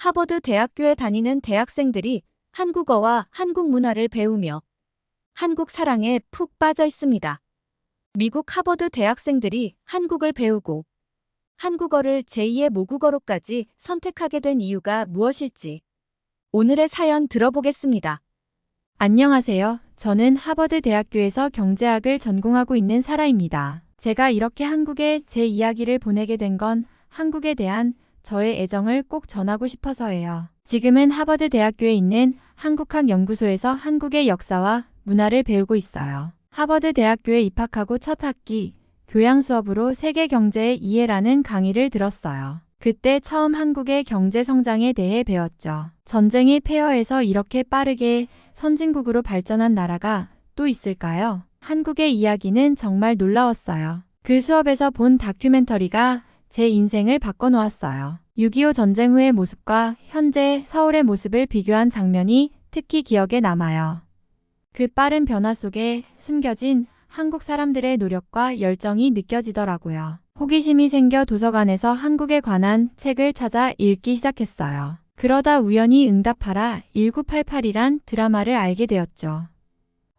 하버드 대학교에 다니는 대학생들이 한국어와 한국 문화를 배우며 한국 사랑에 푹 빠져 있습니다. 미국 하버드 대학생들이 한국을 배우고 한국어를 제2의 모국어로까지 선택하게 된 이유가 무엇일지 오늘의 사연 들어보겠습니다. 안녕하세요. 저는 하버드 대학교에서 경제학을 전공하고 있는 사라입니다. 제가 이렇게 한국에 제 이야기를 보내게 된 건 한국에 대한 저의 애정을 꼭 전하고 싶어서예요. 지금은 하버드 대학교에 있는 한국학연구소에서 한국의 역사와 문화를 배우고 있어요. 하버드 대학교에 입학하고 첫 학기 교양 수업으로 세계 경제의 이해라는 강의를 들었어요. 그때 처음 한국의 경제 성장에 대해 배웠죠. 전쟁이 폐허해서 이렇게 빠르게 선진국으로 발전한 나라가 또 있을까요? 한국의 이야기는 정말 놀라웠어요. 그 수업에서 본 다큐멘터리가 제 인생을 바꿔놓았어요. 6.25 전쟁 후의 모습과 현재 서울의 모습을 비교한 장면이 특히 기억에 남아요. 그 빠른 변화 속에 숨겨진 한국 사람들의 노력과 열정이 느껴지더라고요. 호기심이 생겨 도서관에서 한국에 관한 책을 찾아 읽기 시작했어요. 그러다 우연히 응답하라 1988이란 드라마를 알게 되었죠.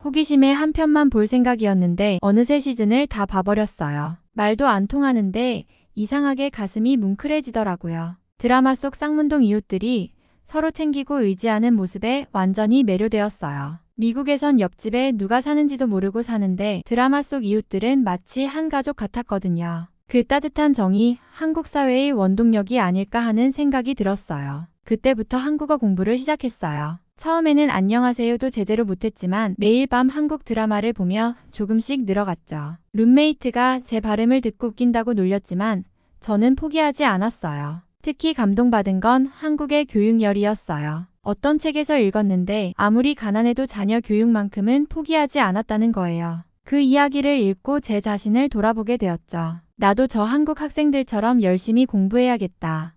호기심에 한 편만 볼 생각이었는데 어느새 시즌을 다 봐버렸어요. 말도 안 통하는데 이상하게 가슴이 뭉클해지더라고요. 드라마 속 쌍문동 이웃들이 서로 챙기고 의지하는 모습에 완전히 매료되었어요. 미국에선 옆집에 누가 사는지도 모르고 사는데 드라마 속 이웃들은 마치 한 가족 같았거든요. 그 따뜻한 정이 한국 사회의 원동력이 아닐까 하는 생각이 들었어요. 그때부터 한국어 공부를 시작했어요. 처음에는 안녕하세요도 제대로 못했지만 매일 밤 한국 드라마를 보며 조금씩 늘어갔죠. 룸메이트가 제 발음을 듣고 웃긴다고 놀렸지만 저는 포기하지 않았어요. 특히 감동받은 건 한국의 교육열이었어요. 어떤 책에서 읽었는데 아무리 가난해도 자녀 교육만큼은 포기하지 않았다는 거예요. 그 이야기를 읽고 제 자신을 돌아보게 되었죠. 나도 저 한국 학생들처럼 열심히 공부해야겠다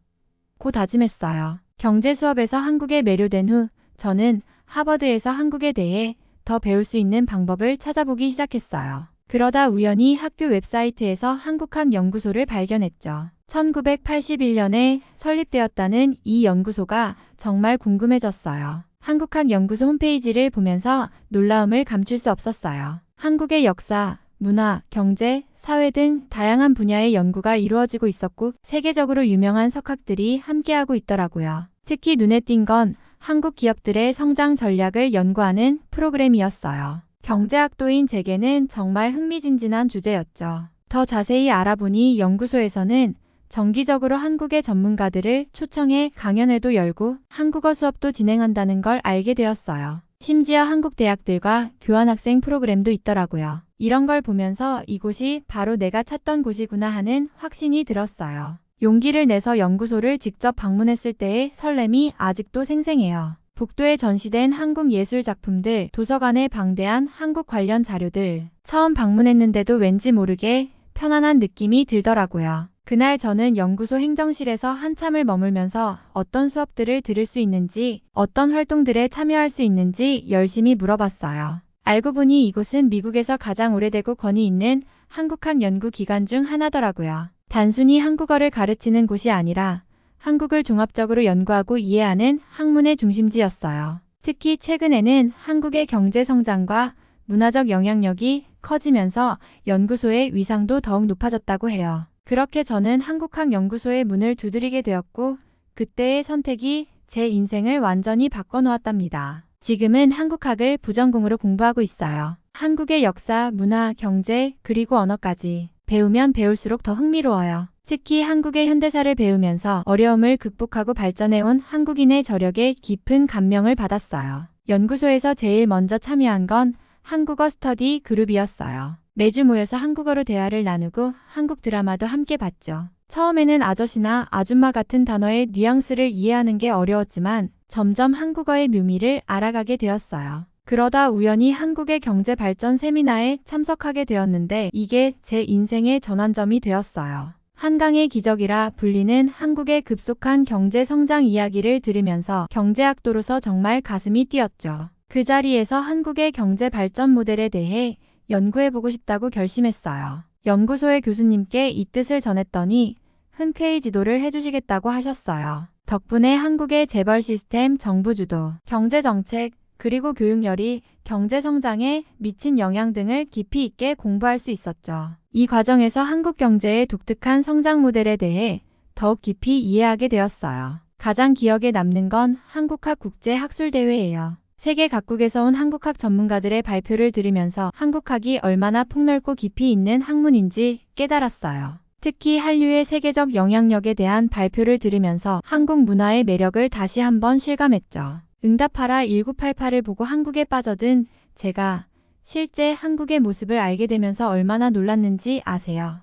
고 다짐했어요. 경제 수업에서 한국에 매료된 후 저는 하버드에서 한국에 대해 더 배울 수 있는 방법을 찾아보기 시작했어요. 그러다 우연히 학교 웹사이트에서 한국학연구소를 발견했죠. 1981년에 설립되었다는 이 연구소가 정말 궁금해졌어요. 한국학연구소 홈페이지를 보면서 놀라움을 감출 수 없었어요. 한국의 역사, 문화, 경제, 사회 등 다양한 분야의 연구가 이루어지고 있었고 세계적으로 유명한 석학들이 함께하고 있더라고요. 특히 눈에 띈 건 한국 기업들의 성장 전략을 연구하는 프로그램이었어요. 경제학도인 제게는 정말 흥미진진한 주제였죠. 더 자세히 알아보니 연구소에서는 정기적으로 한국의 전문가들을 초청해 강연회도 열고 한국어 수업도 진행한다는 걸 알게 되었어요. 심지어 한국 대학들과 교환학생 프로그램도 있더라고요. 이런 걸 보면서 이곳이 바로 내가 찾던 곳이구나 하는 확신이 들었어요. 용기를 내서 연구소를 직접 방문했을 때의 설렘이 아직도 생생해요. 복도에 전시된 한국 예술 작품들, 도서관에 방대한 한국 관련 자료들. 처음 방문했는데도 왠지 모르게 편안한 느낌이 들더라고요. 그날 저는 연구소 행정실에서 한참을 머물면서 어떤 수업들을 들을 수 있는지, 어떤 활동들에 참여할 수 있는지 열심히 물어봤어요. 알고 보니 이곳은 미국에서 가장 오래되고 권위 있는 한국학 연구 기관 중 하나더라고요. 단순히 한국어를 가르치는 곳이 아니라 한국을 종합적으로 연구하고 이해하는 학문의 중심지였어요. 특히 최근에는 한국의 경제 성장과 문화적 영향력이 커지면서 연구소의 위상도 더욱 높아졌다고 해요. 그렇게 저는 한국학연구소의 문을 두드리게 되었고 그때의 선택이 제 인생을 완전히 바꿔놓았답니다. 지금은 한국학을 부전공으로 공부하고 있어요. 한국의 역사, 문화, 경제, 그리고 언어까지 배우면 배울수록 더 흥미로워요. 특히 한국의 현대사를 배우면서 어려움을 극복하고 발전해온 한국인의 저력에 깊은 감명을 받았어요. 연구소에서 제일 먼저 참여한 건 한국어 스터디 그룹이었어요. 매주 모여서 한국어로 대화를 나누고 한국 드라마도 함께 봤죠. 처음에는 아저씨나 아줌마 같은 단어의 뉘앙스를 이해하는 게 어려웠지만 점점 한국어의 묘미를 알아가게 되었어요. 그러다 우연히 한국의 경제 발전 세미나에 참석하게 되었는데 이게 제 인생의 전환점이 되었어요. 한강의 기적이라 불리는 한국의 급속한 경제 성장 이야기를 들으면서 경제학도로서 정말 가슴이 뛰었죠. 그 자리에서 한국의 경제 발전 모델에 대해 연구해보고 싶다고 결심했어요. 연구소의 교수님께 이 뜻을 전했더니 흔쾌히 지도를 해주시겠다고 하셨어요. 덕분에 한국의 재벌 시스템, 정부 주도, 경제 정책, 그리고 교육열이 경제 성장에 미친 영향 등을 깊이 있게 공부할 수 있었죠. 이 과정에서 한국 경제의 독특한 성장 모델에 대해 더욱 깊이 이해하게 되었어요. 가장 기억에 남는 건 한국학 국제학술대회예요. 세계 각국에서 온 한국학 전문가들의 발표를 들으면서 한국학이 얼마나 폭넓고 깊이 있는 학문인지 깨달았어요. 특히 한류의 세계적 영향력에 대한 발표를 들으면서 한국 문화의 매력을 다시 한번 실감했죠. 응답하라 1988을 보고 한국에 빠져든 제가 실제 한국의 모습을 알게 되면서 얼마나 놀랐는지 아세요?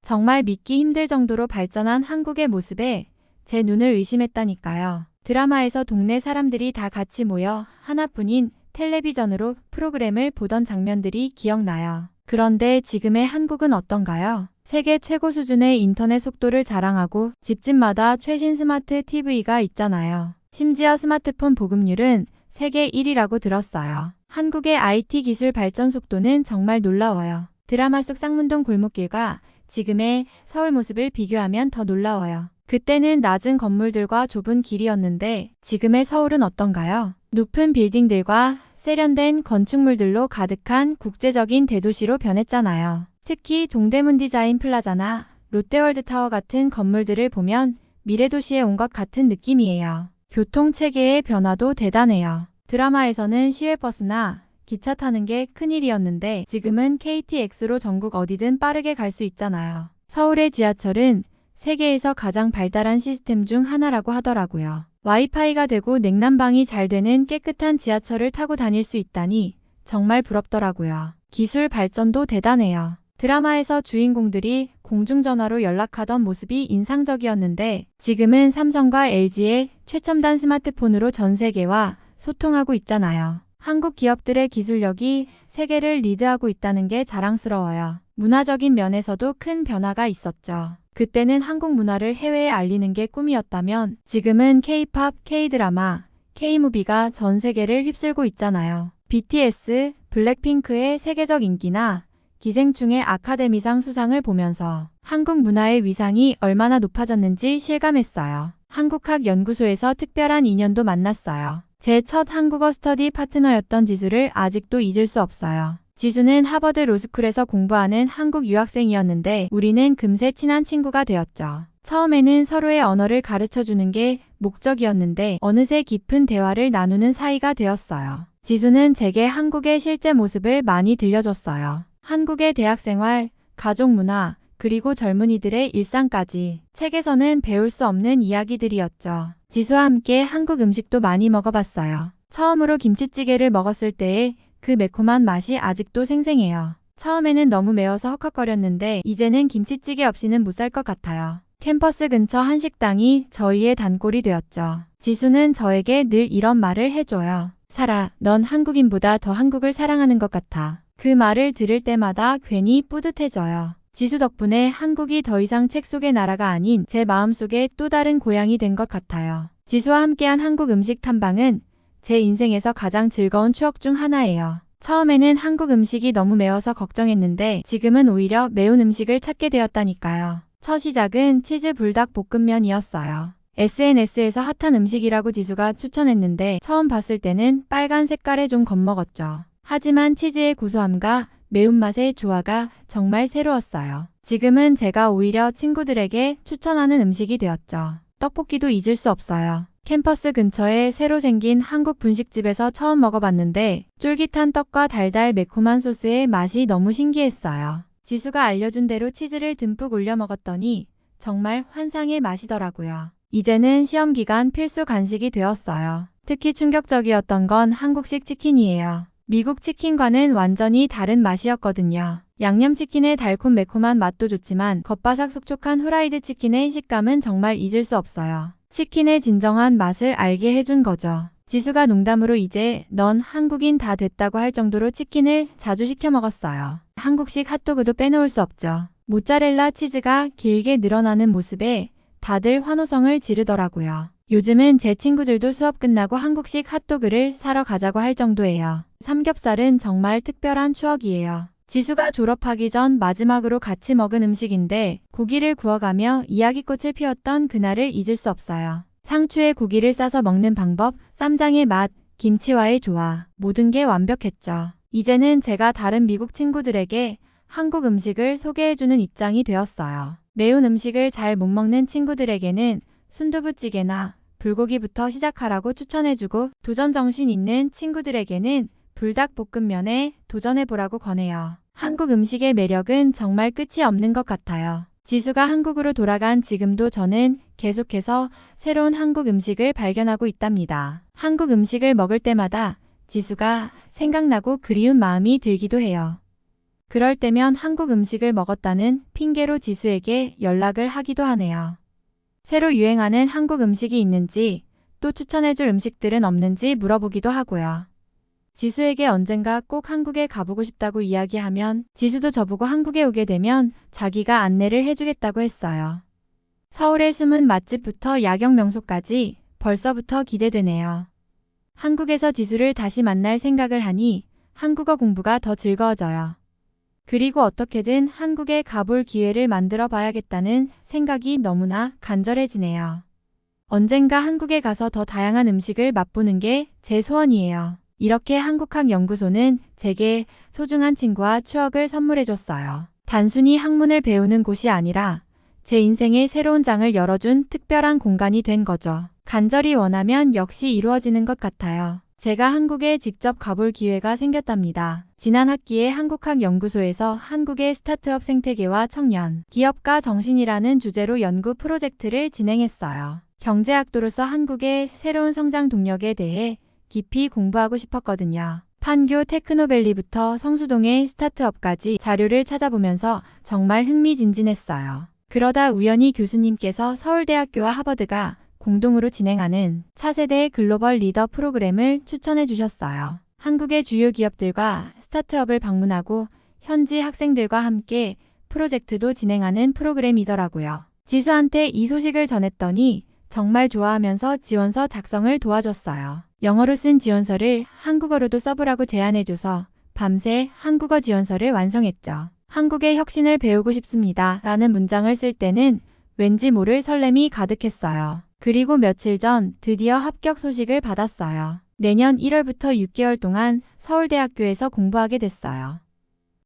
정말 믿기 힘들 정도로 발전한 한국의 모습에 제 눈을 의심했다니까요. 드라마에서 동네 사람들이 다 같이 모여 하나뿐인 텔레비전으로 프로그램을 보던 장면들이 기억나요. 그런데 지금의 한국은 어떤가요? 세계 최고 수준의 인터넷 속도를 자랑하고 집집마다 최신 스마트 TV가 있잖아요. 심지어 스마트폰 보급률은 세계 1위라고 들었어요. 한국의 IT 기술 발전 속도는 정말 놀라워요. 드라마 속 쌍문동 골목길과 지금의 서울 모습을 비교하면 더 놀라워요. 그때는 낮은 건물들과 좁은 길이었는데 지금의 서울은 어떤가요? 높은 빌딩들과 세련된 건축물들로 가득한 국제적인 대도시로 변했잖아요. 특히 동대문 디자인 플라자나 롯데월드타워 같은 건물들을 보면 미래도시에 온 것 같은 느낌이에요. 교통체계의 변화도 대단해요. 드라마에서는 시외버스나 기차 타는 게 큰일이었는데 지금은 KTX로 전국 어디든 빠르게 갈 수 있잖아요. 서울의 지하철은 세계에서 가장 발달한 시스템 중 하나라고 하더라고요. 와이파이가 되고 냉난방이 잘 되는 깨끗한 지하철을 타고 다닐 수 있다니 정말 부럽더라고요. 기술 발전도 대단해요. 드라마에서 주인공들이 공중전화로 연락하던 모습이 인상적이었는데 지금은 삼성과 LG의 최첨단 스마트폰으로 전 세계와 소통하고 있잖아요. 한국 기업들의 기술력이 세계를 리드하고 있다는 게 자랑스러워요. 문화적인 면에서도 큰 변화가 있었죠. 그때는 한국 문화를 해외에 알리는 게 꿈이었다면 지금은 K-팝, K-드라마, K-무비가 전 세계를 휩쓸고 있잖아요. BTS, 블랙핑크의 세계적 인기나 기생충의 아카데미상 수상을 보면서 한국 문화의 위상이 얼마나 높아졌는지 실감했어요. 한국학연구소에서 특별한 인연도 만났어요. 제 첫 한국어 스터디 파트너였던 지수를 아직도 잊을 수 없어요. 지수는 하버드 로스쿨에서 공부하는 한국 유학생이었는데 우리는 금세 친한 친구가 되었죠. 처음에는 서로의 언어를 가르쳐주는 게 목적이었는데 어느새 깊은 대화를 나누는 사이가 되었어요. 지수는 제게 한국의 실제 모습을 많이 들려줬어요. 한국의 대학생활, 가족 문화, 그리고 젊은이들의 일상까지 책에서는 배울 수 없는 이야기들이었죠. 지수와 함께 한국 음식도 많이 먹어봤어요. 처음으로 김치찌개를 먹었을 때의 그 매콤한 맛이 아직도 생생해요. 처음에는 너무 매워서 헉헉거렸는데 이제는 김치찌개 없이는 못 살 것 같아요. 캠퍼스 근처 한식당이 저희의 단골이 되었죠. 지수는 저에게 늘 이런 말을 해줘요. 사라, 넌 한국인보다 더 한국을 사랑하는 것 같아. 그 말을 들을 때마다 괜히 뿌듯해져요. 지수 덕분에 한국이 더 이상 책 속의 나라가 아닌 제 마음속의 또 다른 고향이 된 것 같아요. 지수와 함께한 한국 음식 탐방은 제 인생에서 가장 즐거운 추억 중 하나예요. 처음에는 한국 음식이 너무 매워서 걱정했는데 지금은 오히려 매운 음식을 찾게 되었다니까요. 첫 시작은 치즈 불닭 볶음면이었어요. SNS에서 핫한 음식이라고 지수가 추천했는데 처음 봤을 때는 빨간 색깔에 좀 겁먹었죠. 하지만 치즈의 고소함과 매운맛의 조화가 정말 새로웠어요. 지금은 제가 오히려 친구들에게 추천하는 음식이 되었죠. 떡볶이도 잊을 수 없어요. 캠퍼스 근처에 새로 생긴 한국 분식집에서 처음 먹어봤는데 쫄깃한 떡과 달달 매콤한 소스의 맛이 너무 신기했어요. 지수가 알려준 대로 치즈를 듬뿍 올려 먹었더니 정말 환상의 맛이더라고요. 이제는 시험 기간 필수 간식이 되었어요. 특히 충격적이었던 건 한국식 치킨이에요. 미국 치킨과는 완전히 다른 맛이었거든요. 양념치킨의 달콤매콤한 맛도 좋지만 겉바삭촉촉한 후라이드 치킨의 식감은 정말 잊을 수 없어요. 치킨의 진정한 맛을 알게 해준 거죠. 지수가 농담으로 이제 넌 한국인 다 됐다고 할 정도로 치킨을 자주 시켜 먹었어요. 한국식 핫도그도 빼놓을 수 없죠. 모짜렐라 치즈가 길게 늘어나는 모습에 다들 환호성을 지르더라고요. 요즘은 제 친구들도 수업 끝나고 한국식 핫도그를 사러 가자고 할 정도예요. 삼겹살은 정말 특별한 추억이에요. 지수가 졸업하기 전 마지막으로 같이 먹은 음식인데 고기를 구워가며 이야기꽃을 피웠던 그날을 잊을 수 없어요. 상추에 고기를 싸서 먹는 방법, 쌈장의 맛, 김치와의 조화, 모든 게 완벽했죠. 이제는 제가 다른 미국 친구들에게 한국 음식을 소개해주는 입장이 되었어요. 매운 음식을 잘 못 먹는 친구들에게는 순두부찌개나 불고기부터 시작하라고 추천해주고, 도전 정신 있는 친구들에게는 불닭볶음면에 도전해보라고 권해요. 한국 음식의 매력은 정말 끝이 없는 것 같아요. 지수가 한국으로 돌아간 지금도 저는 계속해서 새로운 한국 음식을 발견하고 있답니다. 한국 음식을 먹을 때마다 지수가 생각나고 그리운 마음이 들기도 해요. 그럴 때면 한국 음식을 먹었다는 핑계로 지수에게 연락을 하기도 하네요. 새로 유행하는 한국 음식이 있는지, 또 추천해줄 음식들은 없는지 물어보기도 하고요. 지수에게 언젠가 꼭 한국에 가보고 싶다고 이야기하면 지수도 저보고 한국에 오게 되면 자기가 안내를 해주겠다고 했어요. 서울의 숨은 맛집부터 야경 명소까지 벌써부터 기대되네요. 한국에서 지수를 다시 만날 생각을 하니 한국어 공부가 더 즐거워져요. 그리고 어떻게든 한국에 가볼 기회를 만들어 봐야겠다는 생각이 너무나 간절해지네요. 언젠가 한국에 가서 더 다양한 음식을 맛보는 게 제 소원이에요. 이렇게 한국학연구소는 제게 소중한 친구와 추억을 선물해줬어요. 단순히 학문을 배우는 곳이 아니라 제 인생의 새로운 장을 열어준 특별한 공간이 된 거죠. 간절히 원하면 역시 이루어지는 것 같아요. 제가 한국에 직접 가볼 기회가 생겼답니다. 지난 학기에 한국학연구소에서 한국의 스타트업 생태계와 청년, 기업가 정신이라는 주제로 연구 프로젝트를 진행했어요. 경제학도로서 한국의 새로운 성장 동력에 대해 깊이 공부하고 싶었거든요. 판교 테크노밸리부터 성수동의 스타트업까지 자료를 찾아보면서 정말 흥미진진했어요. 그러다 우연히 교수님께서 서울대학교와 하버드가 공동으로 진행하는 차세대 글로벌 리더 프로그램을 추천해 주셨어요. 한국의 주요 기업들과 스타트업을 방문하고 현지 학생들과 함께 프로젝트도 진행하는 프로그램이더라고요. 지수한테 이 소식을 전했더니 정말 좋아하면서 지원서 작성을 도와줬어요. 영어로 쓴 지원서를 한국어로도 써보라고 제안해줘서 밤새 한국어 지원서를 완성했죠. 한국의 혁신을 배우고 싶습니다 라는 문장을 쓸 때는 왠지 모를 설렘이 가득했어요. 그리고 며칠 전 드디어 합격 소식을 받았어요. 내년 1월부터 6개월 동안 서울대학교에서 공부하게 됐어요.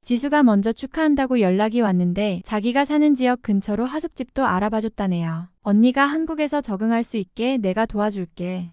지수가 먼저 축하한다고 연락이 왔는데 자기가 사는 지역 근처로 하숙집도 알아봐줬다네요. 언니가 한국에서 적응할 수 있게 내가 도와줄게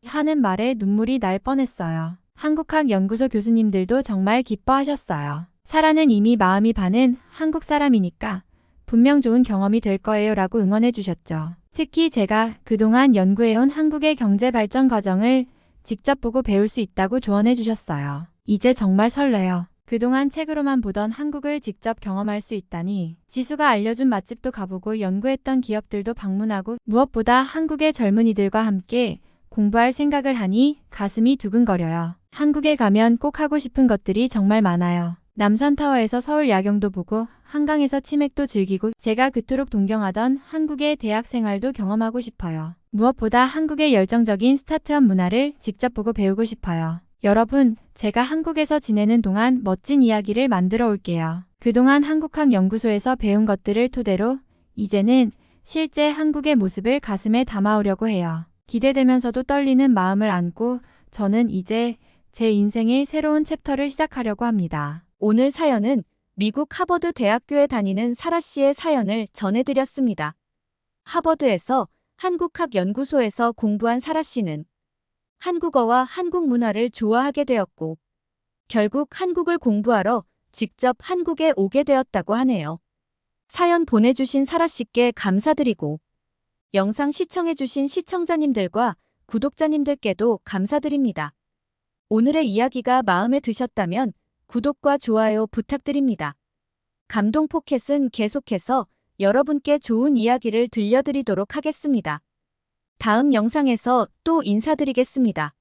하는 말에 눈물이 날 뻔했어요. 한국학연구소 교수님들도 정말 기뻐하셨어요. 사라는 이미 마음이 반은 한국 사람이니까 분명 좋은 경험이 될 거예요 라고 응원해 주셨죠. 특히 제가 그동안 연구해온 한국의 경제 발전 과정을 직접 보고 배울 수 있다고 조언해 주셨어요. 이제 정말 설레요. 그동안 책으로만 보던 한국을 직접 경험할 수 있다니, 지수가 알려준 맛집도 가보고 연구했던 기업들도 방문하고 무엇보다 한국의 젊은이들과 함께 공부할 생각을 하니 가슴이 두근거려요. 한국에 가면 꼭 하고 싶은 것들이 정말 많아요. 남산타워에서 서울 야경도 보고 한강에서 치맥도 즐기고 제가 그토록 동경하던 한국의 대학 생활도 경험하고 싶어요. 무엇보다 한국의 열정적인 스타트업 문화를 직접 보고 배우고 싶어요. 여러분, 제가 한국에서 지내는 동안 멋진 이야기를 만들어 올게요. 그동안 한국학연구소에서 배운 것들을 토대로 이제는 실제 한국의 모습을 가슴에 담아오려고 해요. 기대되면서도 떨리는 마음을 안고 저는 이제 제 인생의 새로운 챕터를 시작하려고 합니다. 오늘 사연은 미국 하버드 대학교에 다니는 사라 씨의 사연을 전해드렸습니다. 하버드에서 한국학연구소에서 공부한 사라 씨는 한국어와 한국 문화를 좋아하게 되었고 결국 한국을 공부하러 직접 한국에 오게 되었다고 하네요. 사연 보내주신 사라 씨께 감사드리고 영상 시청해주신 시청자님들과 구독자님들께도 감사드립니다. 오늘의 이야기가 마음에 드셨다면 구독과 좋아요 부탁드립니다. 감동포켓은 계속해서 여러분께 좋은 이야기를 들려드리도록 하겠습니다. 다음 영상에서 또 인사드리겠습니다.